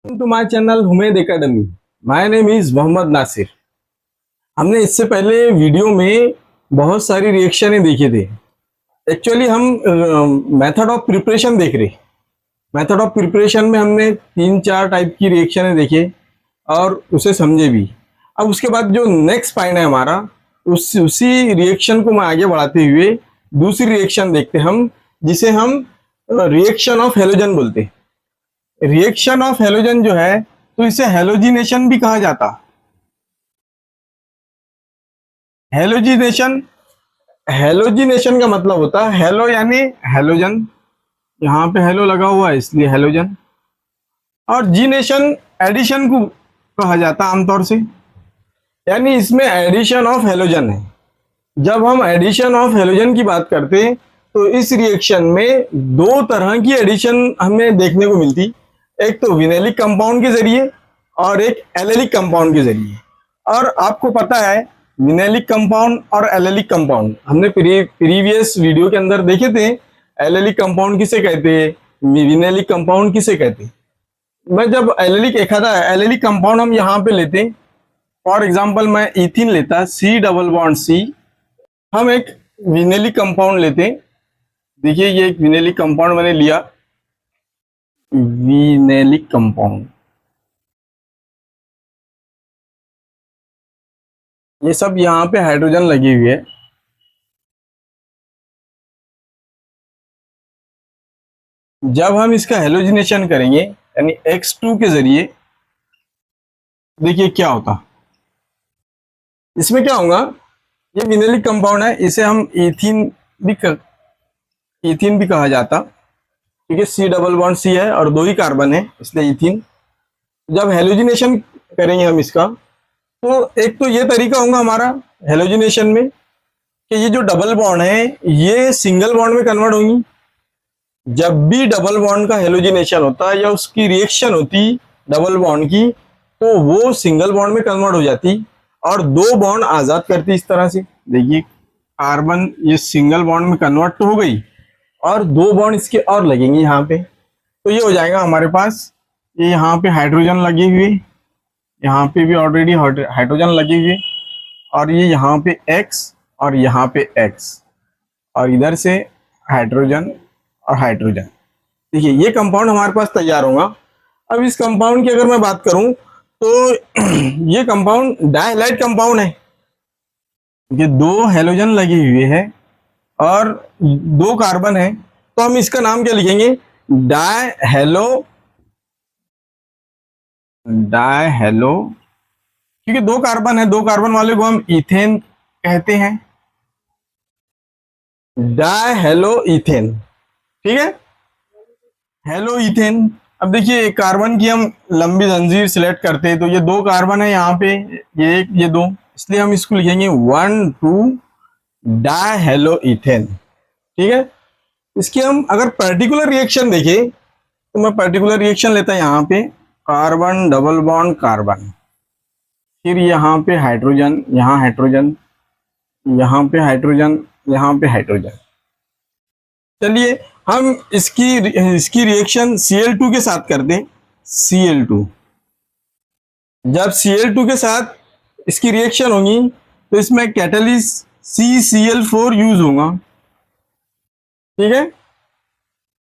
To my channel Humaid academy. My name is Mohammad Nasir. हमने इससे पहले वीडियो में बहुत सारी रिएक्शनें देखे थे। एक्चुअली हम मेथड ऑफ प्रिपरेशन देख रहे। मेथड ऑफ प्रिपरेशन में हमने 3-4 टाइप की रिएक्शनें देखे और उसे समझे भी। अब उसके बाद जो नेक्स्ट पॉइंट है हमारा, उसी रिएक्शन को मैं आगे बढ़ाते हुए दूसरी रिएक्शन देखते हम, जिसे हम रिएक्शन ऑफ हेलोजन बोलते हैं। रिएक्शन ऑफ हेलोजन जो है, तो इसे हेलोजिनेशन भी कहा जाता। हेलोजिनेशन हेलोजिनेशन का मतलब होता है हेलो यानी हेलोजन, यहाँ पे हेलो लगा हुआ है इसलिए हेलोजन। और जीनेशन एडिशन को कहा जाता आमतौर से, यानी इसमें एडिशन ऑफ हेलोजन है। जब हम एडिशन ऑफ हेलोजन की बात करते हैं तो इस रिएक्शन में दो तरह की एडिशन हमें देखने को मिलती। एक तो विनेलिक कंपाउंड के जरिए और एक एलेलिक कंपाउंड के जरिए। और आपको पता है विनेलिक कंपाउंड और एलेलिक कंपाउंड हमने प्रीवियस वीडियो के अंदर देखे थे। एलेलिक कंपाउंड किसे कहते हैं, विनेलिक कंपाउंड किसे कहते हैं। मैं जब एलेलिक कंपाउंड हम यहाँ पे लेते हैं, फॉर एग्जाम्पल मैं इथिन लेता सी डबल बॉन्ड सी। हम एक विनेलिक कंपाउंड लेते हैं। देखिए ये एक विनेलिक कंपाउंड मैंने लिया, विनेलिक कंपाउंड। ये सब यहाँ पे हाइड्रोजन लगी हुई है। जब हम इसका हेलोजिनेशन करेंगे यानी X2 के जरिए, देखिए क्या होता। इसमें क्या होगा, ये विनेलिक कंपाउंड है, इसे हम इथिन भी कहा जाता, क्योंकि सी डबल बॉन्ड सी है और दो ही कार्बन है इसलिए इथिन। जब हेलोजिनेशन करेंगे हम इसका, तो एक तो ये तरीका होगा हमारा हेलोजिनेशन में कि ये जो डबल बॉन्ड है ये सिंगल बॉन्ड में कन्वर्ट होंगी। जब भी डबल बॉन्ड का हेलोजिनेशन होता है या उसकी रिएक्शन होती डबल बॉन्ड की, तो वो सिंगल बॉन्ड में कन्वर्ट हो जाती और दो बॉन्ड आजाद करती। इस तरह से देखिए कार्बन ये सिंगल बॉन्ड में कन्वर्ट तो हो गई और दो बॉन्ड इसके और लगेंगे यहाँ पे, तो ये हो जाएगा हमारे पास। ये यहाँ पे हाइड्रोजन लगे हुए, यहाँ पे भी ऑलरेडी हाइड्रोजन लगे हुए, और ये यहाँ पे X और यहाँ पे X, और इधर से हाइड्रोजन और हाइड्रोजन। देखिए ये कंपाउंड हमारे पास तैयार होगा। अब इस कंपाउंड की अगर मैं बात करूं तो ये कंपाउंड डायहाइलाइड कंपाउंड है। ये दो हेलोजन लगे हुए हैं और दो कार्बन है, तो हम इसका नाम क्या लिखेंगे, डायहेलो, क्योंकि दो कार्बन है, दो कार्बन वाले को हम इथेन कहते हैं, डायहेलो इथेन। ठीक है, हेलो इथेन। अब देखिए कार्बन की हम लंबी जंजीर सिलेक्ट करते हैं, तो ये दो कार्बन है यहाँ पे, ये एक ये दो, इसलिए हम इसको लिखेंगे 1,2 डायहेलो इथेन। ठीक है, इसकी हम अगर पर्टिकुलर रिएक्शन देखें तो मैं पर्टिकुलर रिएक्शन लेता यहाँ पे, कार्बन डबल बॉन्ड कार्बन, फिर यहाँ पे हाइड्रोजन, यहाँ हाइड्रोजन, यहाँ पे हाइड्रोजन, यहाँ पे हाइड्रोजन। चलिए हम इसकी रिएक्शन Cl2 के साथ करते हैं। Cl2, जब Cl2 के साथ इसकी रिएक्शन होगी तो इसमें कैटलिस्ट CCl4 यूज होगा। ठीक है,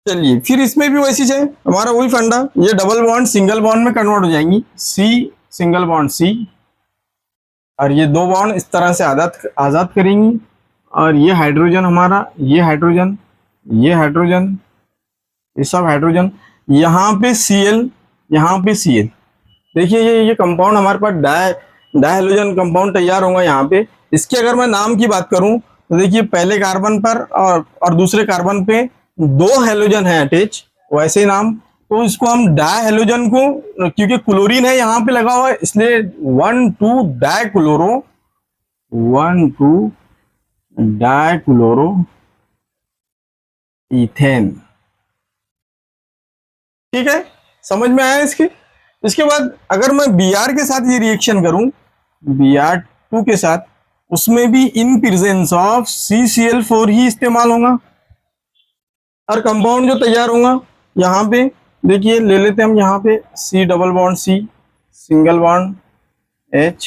चलिए फिर इसमें भी वैसी है हमारा वही फंडा, ये डबल बॉन्ड सिंगल बॉन्ड में कन्वर्ट हो जाएंगी, C सिंगल बॉन्ड C, और ये दो बॉन्ड इस तरह से आजाद करेंगी, और ये हाइड्रोजन हमारा, ये हाइड्रोजन, ये हाइड्रोजन, ये सब हाइड्रोजन, यहाँ पे Cl, यहाँ पे Cl। देखिए ये कंपाउंड हमारे पास डायहेलोजन कंपाउंड तैयार होगा यहाँ पे। इसके अगर मैं नाम की बात करूं तो देखिए पहले कार्बन पर और दूसरे कार्बन पे दो हेलोजन है अटैच, वैसे ही नाम, तो इसको हम डायहेलोजन को, क्योंकि क्लोरीन है यहाँ पे लगा हुआ है इसलिए 1,2 डायक्लोरो, 1,2 डायक्लोरो इथेन। ठीक है, समझ में आया इसके। इसके बाद अगर मैं Br के साथ ये रिएक्शन करूं, Br2 के साथ, उसमें भी इन प्रेजेंस ऑफ CCl4 ही इस्तेमाल होगा, और कंपाउंड जो तैयार होगा यहाँ पे देखिए ले लेते हैं हम यहाँ पे C double bond C, single bond H,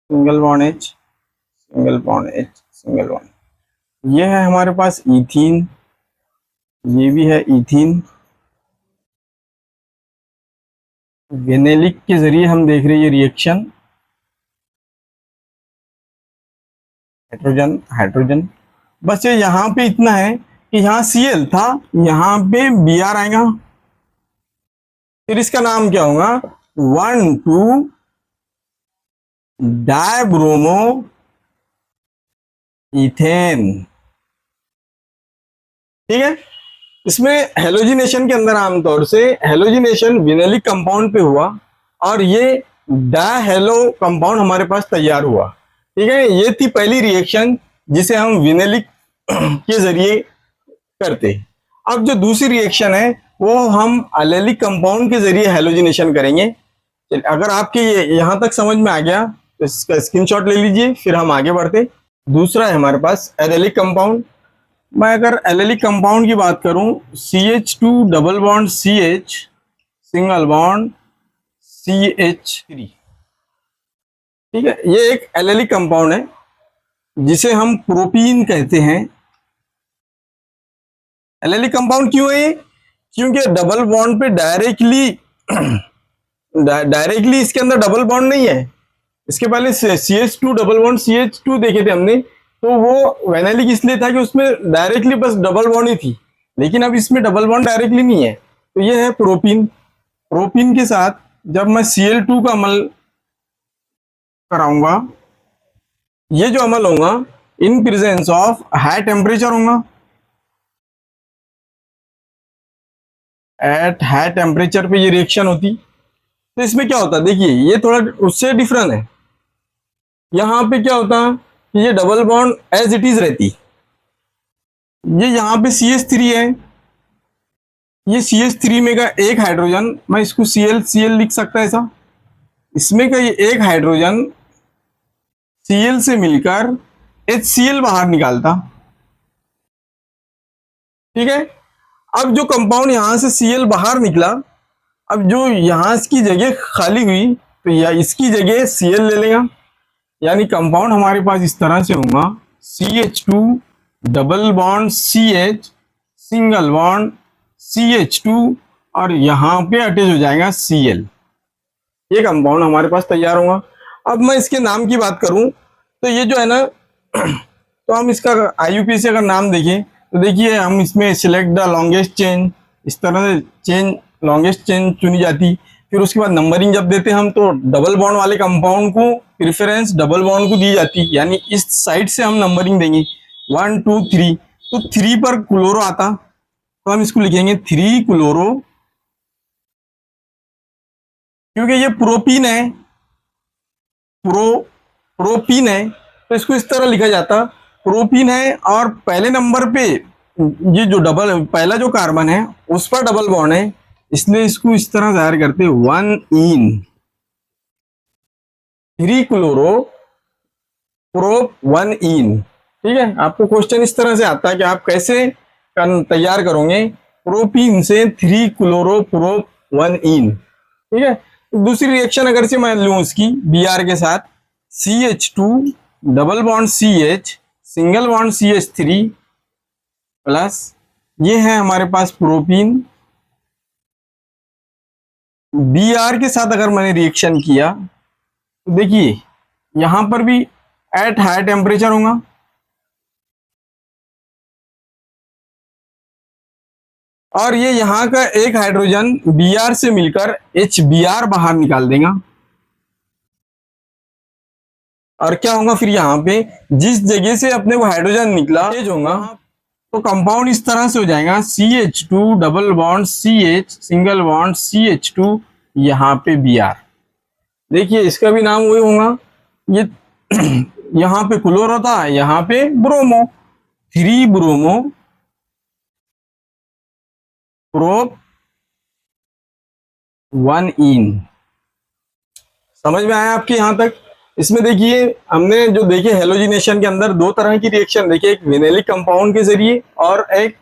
single bond H, single bond H, single bond. ये है हमारे पास इथीन, ये भी है इथीन। विनेलिक के जरिए हम देख रहे हैं ये रिएक्शन, हाइड्रोजन हाइड्रोजन। बस ये यहाँ पे इतना है कि यहाँ Cl था, यहाँ पे Br आएगा, फिर इसका नाम क्या होगा, 1,2 डाइब्रोमो इथेन। ठीक है। इसमें हेलोजिनेशन के अंदर आमतौर से हेलोजिनेशन विनेलिक कंपाउंड पे हुआ और ये डाहेलो कंपाउंड हमारे पास तैयार हुआ। ठीक है, ये थी पहली रिएक्शन जिसे हम विनेलिक के जरिए करते। अब जो दूसरी रिएक्शन है वो हम एलेलिक कंपाउंड के जरिए हेलोजिनेशन करेंगे। अगर आपके यहां तक समझ में आ गया तो इसका स्क्रीनशॉट ले लीजिए, फिर हम आगे बढ़ते। दूसरा है हमारे पास एलेलिक कंपाउंड। मैं अगर एलेलिक कंपाउंड की बात करूं, CH2 double bond CH, single bond CH3। ठीक है, ये एक एलेलिक कंपाउंड है जिसे हम प्रोपीन कहते हैं। एलेलिक कंपाउंड क्यों है? क्योंकि डबल बॉन्ड पे डायरेक्टली इसके अंदर डबल बॉन्ड नहीं है। इसके पहले CH2 डबल बॉन्ड CH2 देखे थे हमने, तो वो वेनेलिक इसलिए था कि उसमें डायरेक्टली बस डबल बॉन्ड ही थी, लेकिन अब इसमें डबल बॉन्ड डायरेक्टली नहीं है। तो ये है प्रोपीन। प्रोपीन के साथ जब मैं Cl2 का अमल कराऊंगा, ये जो अमल होगा in presence of high temperature होगा। एट हाई टेम्परेचर पे ये रिएक्शन होती, तो इसमें क्या होता है, देखिए ये थोड़ा उससे डिफरेंट है। यहां पे क्या होता कि ये double bond as it is रहती, ये यहाँ पे CH3 है, ये CH3 में का एक हाइड्रोजन, मैं इसको Cl लिख सकता है ऐसा। इसमें का ये एक हाइड्रोजन Cl से मिलकर HCl बाहर निकालता। ठीक है, अब जो कंपाउंड यहां से Cl बाहर निकला, अब जो यहां इसकी जगह खाली हुई तो या इसकी जगह Cl ले लेगा, यानी कंपाउंड हमारे पास इस तरह से होगा CH2 double bond CH, single bond CH2 और यहां पे अटैच हो जाएगा Cl। ये कंपाउंड हमारे पास तैयार होगा। अब मैं इसके नाम की बात करूं तो ये जो है ना, तो हम इसका IUPAC से अगर नाम देखें तो देखिए हम इसमें सिलेक्ट द लॉन्गेस्ट चेन, इस तरह से चेन लॉन्गेस्ट चेन चुनी जाती। फिर उसके बाद नंबरिंग जब देते हम तो डबल बॉन्ड वाले कंपाउंड को प्रेफरेंस डबल बॉन्ड को दी जाती, यानी इस साइड से हम नंबरिंग देंगे 1 2 3। तो 3 पर क्लोरो आता तो हम इसको लिखेंगे 3 क्लोरो, क्योंकि ये प्रोपीन है, प्रोपीन है तो इसको इस तरह लिखा जाता, प्रोपीन है और पहले नंबर पे ये जो पहला जो कार्बन है उस पर डबल बॉन्ड है, इसलिए इसको इस तरह जाहिर करते 1 इन 3 क्लोरो प्रोप 1 इन। ठीक है, आपको क्वेश्चन इस तरह से आता है कि आप कैसे तैयार करोगे प्रोपीन से 3 क्लोरो प्रोप 1 इन। ठीक है, दूसरी रिएक्शन अगर से मैं लूं इसकी Br के साथ, CH2 double bond CH, single bond CH3 plus ये है हमारे पास प्रोपीन। Br के साथ अगर मैंने रिएक्शन किया तो देखिए यहां पर भी एट हाई टेम्परेचर होगा, और ये यहाँ का एक हाइड्रोजन Br से मिलकर HBr बाहर निकाल देगा। और क्या होगा फिर यहाँ पे जिस जगह से अपने को हाइड्रोजन निकला तेज होगा, तो कंपाउंड इस तरह से हो जाएगा CH2 double bond CH, single bond CH2, यहाँ पे Br। देखिए इसका भी नाम वही होगा, ये यहाँ पे क्लोरो था, यहाँ पे ब्रोमो, 3 ब्रोमो प्रोप 1 इन। समझ में आया आपके यहां तक? इसमें देखिए हमने जो देखे हेलोजिनेशन के अंदर दो तरह की रिएक्शन देखी, एक विनेलिक कंपाउंड के जरिए और एक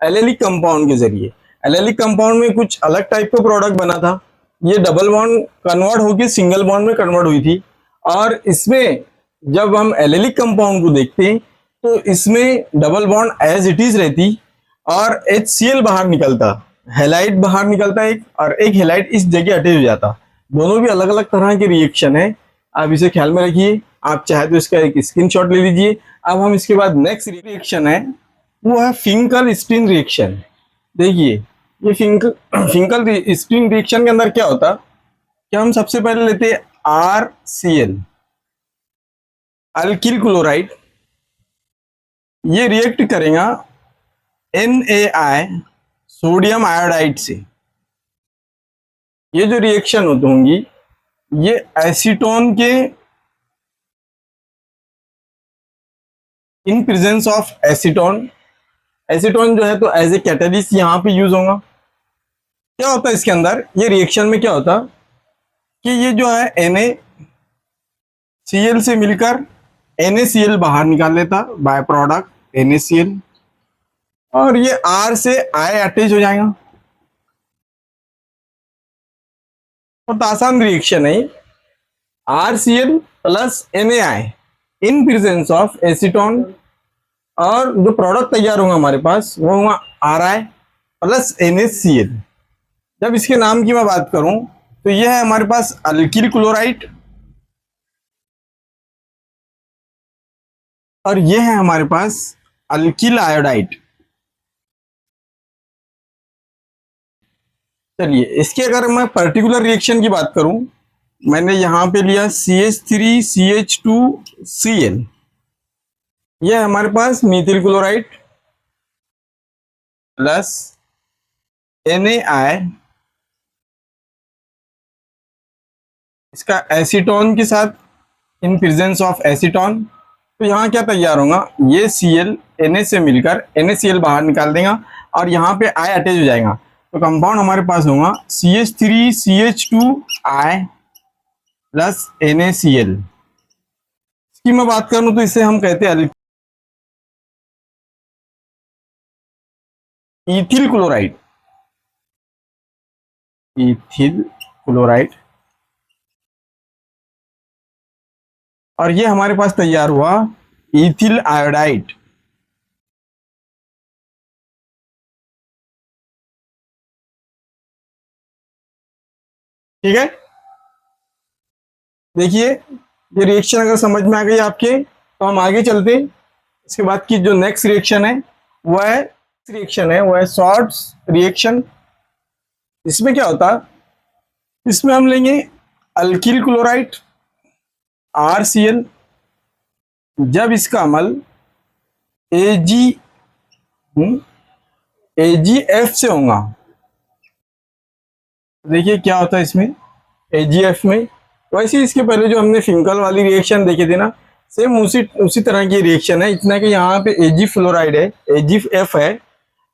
एलेलिक कंपाउंड के जरिए। एलिलिक कंपाउंड में कुछ अलग टाइप का प्रोडक्ट बना था, ये डबल बॉन्ड कन्वर्ट होकर सिंगल बॉन्ड में कन्वर्ट हुई थी। और इसमें जब हम एलिलिक कंपाउंड को देखते हैं तो इसमें double bond as it is रहती और HCl बाहर निकलता, हेलाइड बाहर निकलता एक, और एक हेलाइड इस जगह अटैच हो जाता। दोनों भी अलग अलग तरह के रिएक्शन है, आप इसे ख्याल में रखिए। आप चाहे तो इसका एक स्क्रीनशॉट ले लीजिए। अब हम इसके बाद नेक्स्ट रिएक्शन है, वो है फिंकल स्प्रिंग रिएक्शन। देखिए ये फिंकल स्प्रिंग रिएक्शन के अंदर क्या होता कि हम सबसे पहले लेते हैं RCl, अल्किल क्लोराइड। ये रिएक्ट करेगा NaI, सोडियम आयोडाइड से। ये जो रिएक्शन होंगी ये एसीटोन के in presence of acetone, acetone जो है तो एज ए कैटलिस्ट यहाँ पे यूज होगा। क्या होता है इसके अंदर, ये रिएक्शन में क्या होता कि ये जो है NaCl से मिलकर NaCl बाहर निकाल लेता, बाय प्रोडक्ट NaCl, और ये R से I अटैच हो जाएगा। बहुत आसान रिएक्शन है, RCl plus NaI in presence of acetone, और जो प्रोडक्ट तैयार होगा हमारे पास वो होगा Ri प्लस NaCl। जब इसके नाम की मैं बात करूं तो यह है हमारे पास अल्किल क्लोराइड, और यह है हमारे पास अल्किल आयोडाइड। चलिए इसके अगर मैं पर्टिकुलर रिएक्शन की बात करूं, मैंने यहां पे लिया CH3CH2Cl, यह हमारे पास मीथिल क्लोराइड प्लस NaI, इसका एसीटोन के साथ इन प्रेजेंस ऑफ एसीटोन। तो यहाँ क्या तैयार होगा, ये Cl Na से मिलकर NaCl बाहर निकाल देगा और यहाँ पे I अटैच हो जाएगा। तो कंपाउंड हमारे पास होगा CH3CH2I प्लस NaCl। इसकी मैं बात करूं तो इसे हम कहते हैं इथिल क्लोराइड, इथिल क्लोराइड। और ये हमारे पास तैयार हुआ इथिल आयोडाइड। ठीक है, देखिए ये रिएक्शन अगर समझ में आ गई आपके तो हम आगे चलते हैं। इसके बाद की जो नेक्स्ट रिएक्शन है वो है शॉर्ट्स रिएक्शन। इसमें क्या होता, इसमें हम लेंगे अल्किल क्लोराइड RCl, जब इसका अमल AgF से होगा। देखिए क्या होता है इसमें AgF में, वैसे इसके पहले जो हमने फिंकल वाली रिएक्शन देखे थे ना, सेम उसी तरह की रिएक्शन है, इतना कि यहाँ पे Ag फ्लोराइड है, AgF है,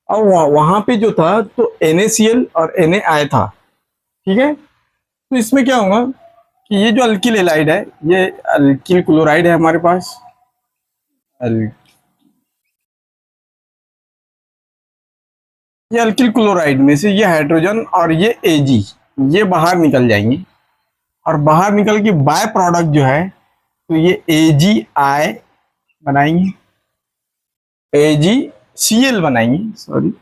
और वहां पे जो था तो NaCl और NaI था। ठीक है, तो इसमें क्या होगा कि ये जो अल्किल एलाइड है, ये अल्किल क्लोराइड है हमारे पास, ये अल्किल क्लोराइड में से ये हाइड्रोजन और ये Ag ये बाहर निकल जाएंगे, और बाहर निकल के बाय प्रोडक्ट जो है तो ये AgI बनाएंगे, AgCl बनाएंगे, सॉरी।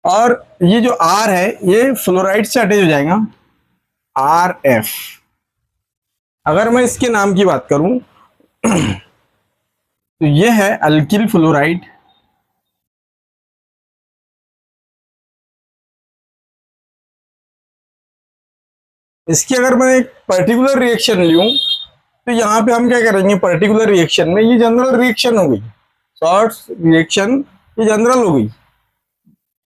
और ये जो R है ये फ्लोराइड से अटैच हो जाएगा, RF। अगर मैं इसके नाम की बात करूं तो ये है अल्किल फ्लोराइड, इसकी अगर मैं एक पर्टिकुलर रिएक्शन लूं तो यहाँ पे हम क्या करेंगे, पर्टिकुलर रिएक्शन में ये जनरल रिएक्शन हो गई, शॉर्ट्स रिएक्शन ये जनरल हो गई,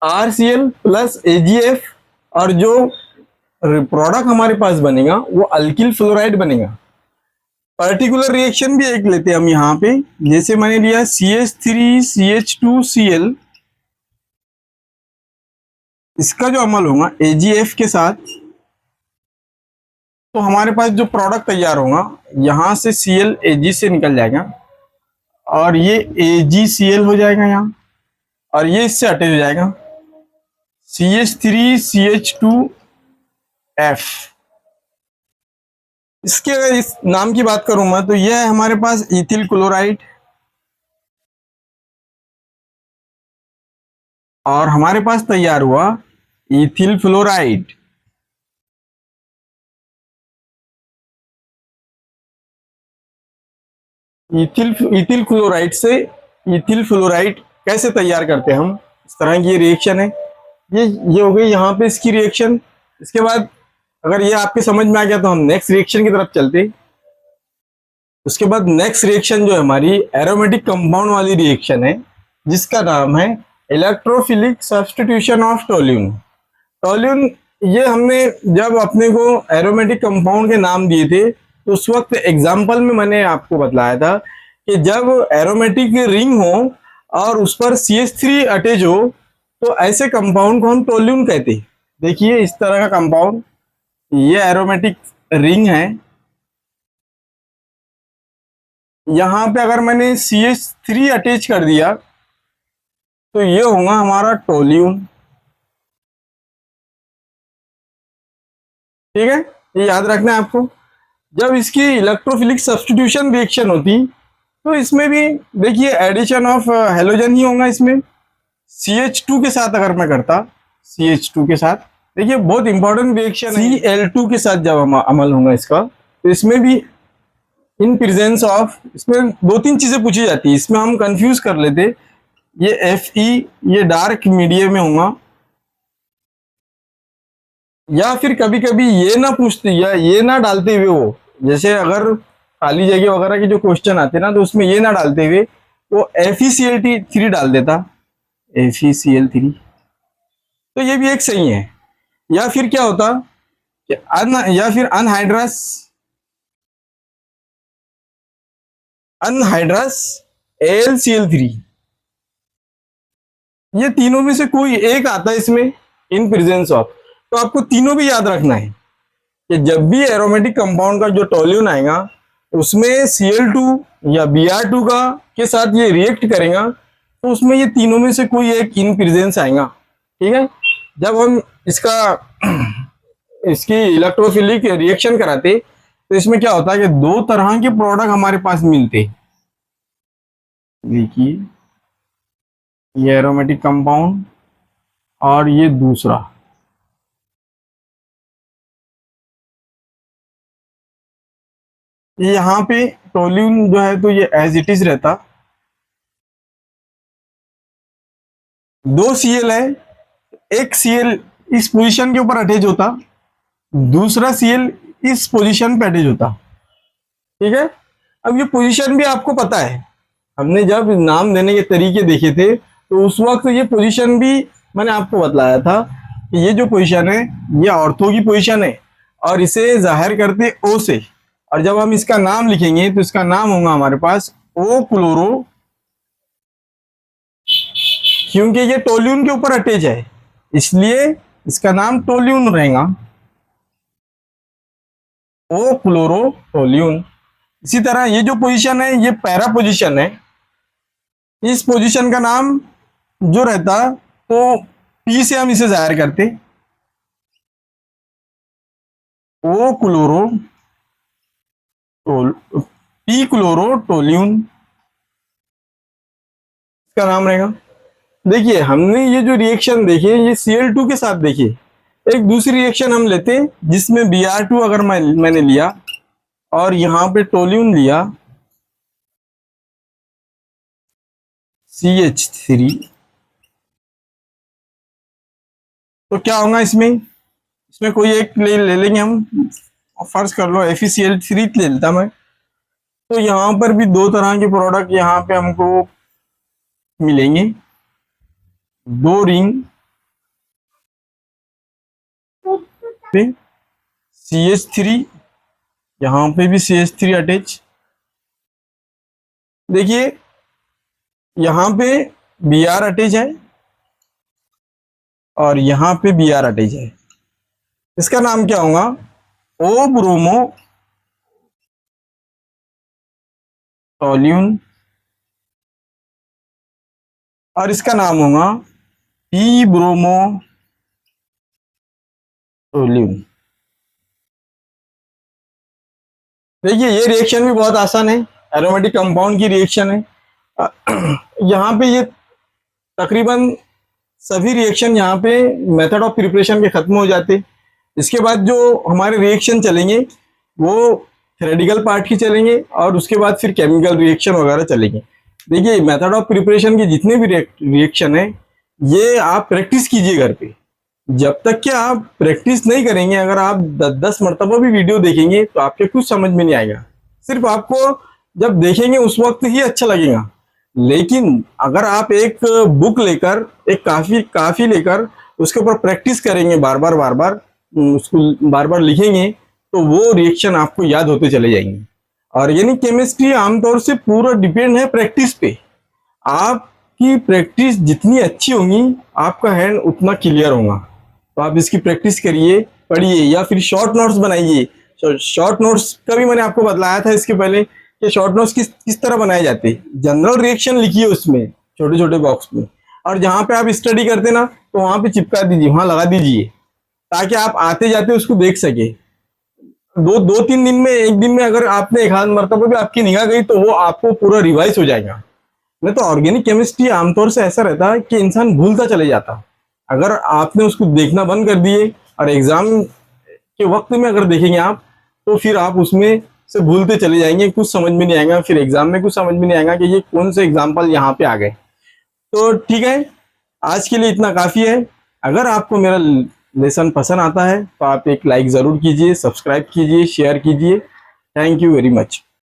RCl प्लस AgF, और जो प्रोडक्ट हमारे पास बनेगा वो अल्किल फ्लोराइड बनेगा। पर्टिकुलर रिएक्शन भी एक लेते हैं हम यहाँ पे, जैसे मैंने लिया CH3CH2Cl, इसका जो अमल होगा AgF के साथ, तो हमारे पास जो प्रोडक्ट तैयार होगा यहां से Cl Ag से निकल जाएगा और ये AgCl हो जाएगा यहाँ, और ये इससे अटैच हो जाएगा, CH3CH2F। इसके अगर इस नाम की बात करूं मैं, तो यह है हमारे पास इथिल क्लोराइड, और हमारे पास तैयार हुआ ethyl fluoride. Ethyl ethyl chloride से इथिल फ्लोराइड कैसे तैयार करते हैं हम, इस तरह की रिएक्शन है। ये हो गई यहाँ पे इसकी रिएक्शन। इसके बाद अगर ये आपके समझ में आ गया तो हम नेक्स्ट रिएक्शन की तरफ चलते। उसके बाद नेक्स्ट रिएक्शन जो है हमारी एरोमेटिक कंपाउंड वाली रिएक्शन है, जिसका नाम है electrophilic substitution of toluene. Toluene, ये हमने जब अपने को एरोमेटिक कंपाउंड के नाम दिए थे तो उस वक्त एग्जाम्पल में मैंने आपको बतलाया था कि जब एरोमेटिक रिंग हो और उस पर CH3 अटैच हो तो ऐसे कंपाउंड को हम टोल्यून कहते हैं। देखिए इस तरह का कंपाउंड, ये एरोमेटिक रिंग है। यहाँ पे अगर मैंने CH3 अटैच कर दिया तो ये होगा हमारा टोल्यून। ठीक है, ये याद रखना है आपको। जब इसकी इलेक्ट्रोफिलिक सब्स्टिट्यूशन रिएक्शन होती तो इसमें भी देखिए एडिशन ऑफ हेलोजन ही होगा इसमें, CH2 के साथ अगर मैं करता, CH2 के साथ, देखिए बहुत इंपॉर्टेंट रिएक्शन है। Cl2 के साथ जब अमल होगा इसका, तो इसमें भी इन प्रेजेंस ऑफ, इसमें दो तीन चीजें पूछी जाती है, इसमें हम कंफ्यूज कर लेते। ये Fe ये डार्क मीडियम में होगा, या फिर कभी कभी ये ना पूछते या ये ना डालते हुए वो, जैसे अगर खाली जगह वगैरह के जो क्वेश्चन आते ना तो उसमें ये ना डालते हुए वो FeCl3 डाल देता, FeCl3, तो ये भी एक सही है। या फिर क्या होता कि या फिर अनहाइड्रस AlCl3, ये तीनों में से कोई एक आता है इसमें इन प्रेजेंस ऑफ। तो आपको तीनों भी याद रखना है कि जब भी एरोमेटिक कंपाउंड का जो टोल्यून आएगा उसमें Cl2 या Br2 का के साथ ये रिएक्ट करेगा, तो उसमें ये तीनों में से कोई एक इन प्रेजेंस आएगा। ठीक है, जब हम इसकी इलेक्ट्रोफिलिक रिएक्शन कराते तो इसमें क्या होता है कि दो तरह के प्रोडक्ट हमारे पास मिलते। देखिए ये एरोमेटिक कंपाउंड और ये दूसरा, ये यहाँ पे टोल्यून जो है तो ये एज इट इज रहता, दो Cl है, एक Cl इस पोजीशन के ऊपर अटैच होता, दूसरा Cl इस पोजीशन पे अटैच होता। ठीक है, अब ये पोजीशन भी आपको पता है, हमने जब नाम देने के तरीके देखे थे तो उस वक्त ये पोजीशन भी मैंने आपको बतलाया था कि ये जो पोजीशन है ये ऑर्थो की पोजीशन है और इसे जाहिर करते O से, और जब हम इसका नाम लिखेंगे तो इसका नाम होगा हमारे पास O क्लोरो, क्योंकि ये टोल्यून के ऊपर अटैच है इसलिए इसका नाम टोल्यून रहेगा, O क्लोरो टोल्यून। इसी तरह ये जो पोजीशन है ये पैरा पोजीशन है, इस पोजीशन का नाम जो रहता तो P से हम इसे जाहिर करते, O chloro P chloro toluene इसका नाम रहेगा। देखिए हमने ये जो रिएक्शन देखी ये Cl2 के साथ देखिए, एक दूसरी रिएक्शन हम लेते जिसमें Br2 अगर मैंने लिया और यहाँ पे टोल्यून लिया CH3, तो क्या होगा इसमें, इसमें कोई एक ले लेंगे हम, फर्ज कर लो FeCl3 ले लेता मैं, तो यहाँ पर भी दो तरह के प्रोडक्ट यहाँ पे हमको मिलेंगे, दो रिंग पे CH3, यहाँ पे भी CH3 अटैच। देखिए यहाँ पे Br अटैच है और यहाँ पे Br अटैच है, इसका नाम क्या होगा, O ब्रोमो टोल्यून और इसका नाम होगा पी ब्रोमोटोल्यून। देखिए ये रिएक्शन भी बहुत आसान है, एरोमेटिक कंपाउंड की रिएक्शन है। यहाँ पे ये तकरीबन सभी रिएक्शन यहाँ पे मेथड ऑफ प्रिपरेशन के खत्म हो जाते। इसके बाद जो हमारे रिएक्शन चलेंगे वो थ्योरेटिकल पार्ट की चलेंगे और उसके बाद फिर केमिकल रिएक्शन वगैरह चलेंगे। देखिए मेथड ऑफ प्रिपरेशन के जितने भी रिएक्शन है ये आप प्रैक्टिस कीजिए घर पे। जब तक कि आप प्रैक्टिस नहीं करेंगे, अगर आप 10 मरतबा भी वीडियो देखेंगे तो आपके कुछ समझ में नहीं आएगा। सिर्फ आपको जब देखेंगे उस वक्त ही अच्छा लगेगा। लेकिन अगर आप एक बुक लेकर, एक काफी लेकर उसके ऊपर प्रैक्टिस करेंगे, बार बार उसको बार बार लिखेंगे तो वो रिएक्शन आपको याद होते चले जाएंगे। ऑर्गेनिक केमिस्ट्री आमतौर से पूरा डिपेंड है प्रैक्टिस पे। आपकी प्रैक्टिस जितनी अच्छी होगी आपका हैंड उतना क्लियर होगा। तो आप इसकी प्रैक्टिस करिए, पढ़िए या फिर शॉर्ट नोट्स बनाइए। शॉर्ट नोट्स का भी मैंने आपको बतलाया था इसके पहले कि शॉर्ट नोट्स किस तरह बनाए जाते हैं। जनरल रिएक्शन लिखिए उसमें छोटे छोटे बॉक्स में, और जहां पे आप स्टडी करते ना तो वहां पे चिपका दीजिए, वहां लगा दीजिए, ताकि आप आते जाते उसको देख सके। दो तीन दिन में, एक दिन में अगर आपने एक आध मरतबा भी आपकी निगाह गई तो वो आपको पूरा रिवाइज हो जाएगा। नहीं तो ऑर्गेनिक केमिस्ट्री आमतौर से ऐसा रहता है कि इंसान भूलता चले जाता। अगर आपने उसको देखना बंद कर दिए और एग्जाम के वक्त में अगर देखेंगे आप तो फिर आप उसमें से भूलते चले जाएंगे, कुछ समझ में नहीं आएगा, फिर एग्जाम में कुछ समझ में नहीं आएगा कि ये कौन से एग्जाम्पल यहाँ पे आ गए। तो ठीक है, आज के लिए इतना काफी है। अगर आपको मेरा लेसन पसंद आता है तो आप एक लाइक जरूर कीजिए, सब्सक्राइब कीजिए, शेयर कीजिए। Thank you very much.